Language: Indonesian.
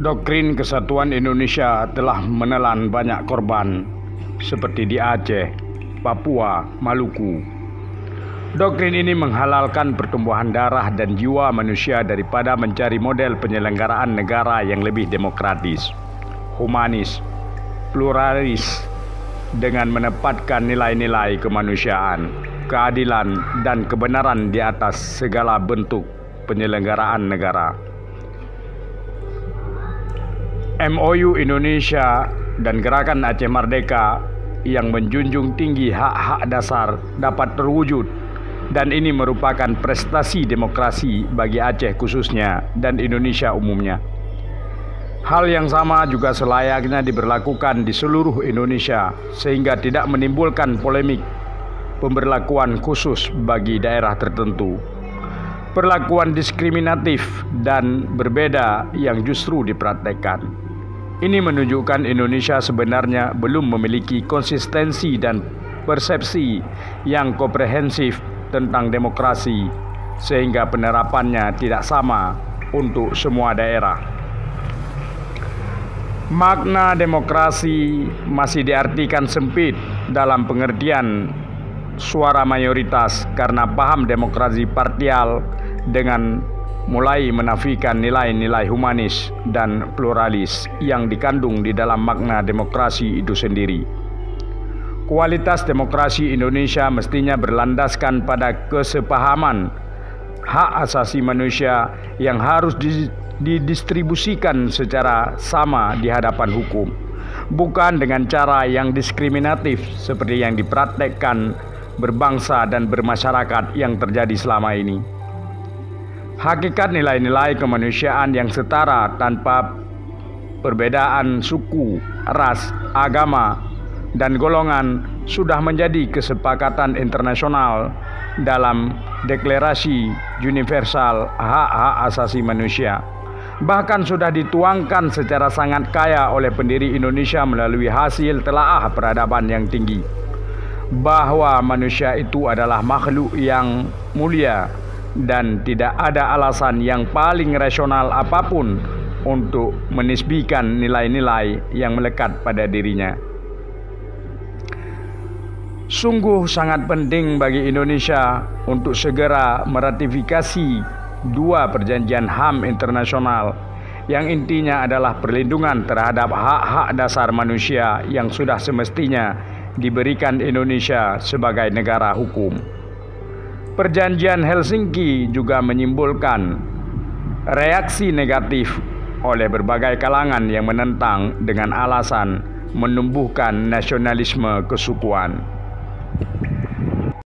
Doktrin Kesatuan Indonesia telah menelan banyak korban, seperti di Aceh, Papua, Maluku. Doktrin ini menghalalkan pertumbuhan darah dan jiwa manusia daripada mencari model penyelenggaraan negara yang lebih demokratis, humanis, pluralis, dengan menempatkan nilai-nilai kemanusiaan, keadilan, dan kebenaran di atas segala bentuk penyelenggaraan negara. MOU Indonesia dan Gerakan Aceh Merdeka yang menjunjung tinggi hak-hak dasar dapat terwujud, dan ini merupakan prestasi demokrasi bagi Aceh khususnya dan Indonesia umumnya. Hal yang sama juga selayaknya diberlakukan di seluruh Indonesia sehingga tidak menimbulkan polemik pemberlakuan khusus bagi daerah tertentu, perlakuan diskriminatif dan berbeda yang justru dipraktekkan. Ini menunjukkan Indonesia sebenarnya belum memiliki konsistensi dan persepsi yang komprehensif tentang demokrasi, sehingga penerapannya tidak sama untuk semua daerah. Makna demokrasi masih diartikan sempit dalam pengertian suara mayoritas karena paham demokrasi parsial dengan mulai menafikan nilai-nilai humanis dan pluralis yang dikandung di dalam makna demokrasi itu sendiri. Kualitas demokrasi Indonesia mestinya berlandaskan pada kesepahaman hak asasi manusia yang harus didistribusikan secara sama di hadapan hukum, bukan dengan cara yang diskriminatif seperti yang dipraktekkan berbangsa dan bermasyarakat yang terjadi selama ini. Hakikat nilai-nilai kemanusiaan yang setara tanpa perbedaan suku, ras, agama, dan golongan sudah menjadi kesepakatan internasional dalam Deklarasi Universal Hak-Hak Asasi Manusia. Bahkan sudah dituangkan secara sangat kaya oleh pendiri Indonesia melalui hasil telaah peradaban yang tinggi, bahwa manusia itu adalah makhluk yang mulia dan tidak ada alasan yang paling rasional apapun untuk menisbikan nilai-nilai yang melekat pada dirinya. Sungguh sangat penting bagi Indonesia untuk segera meratifikasi dua perjanjian HAM internasional yang intinya adalah perlindungan terhadap hak-hak dasar manusia yang sudah semestinya diberikan Indonesia sebagai negara hukum. Perjanjian Helsinki juga menimbulkan reaksi negatif oleh berbagai kalangan yang menentang dengan alasan menumbuhkan nasionalisme kesukuan.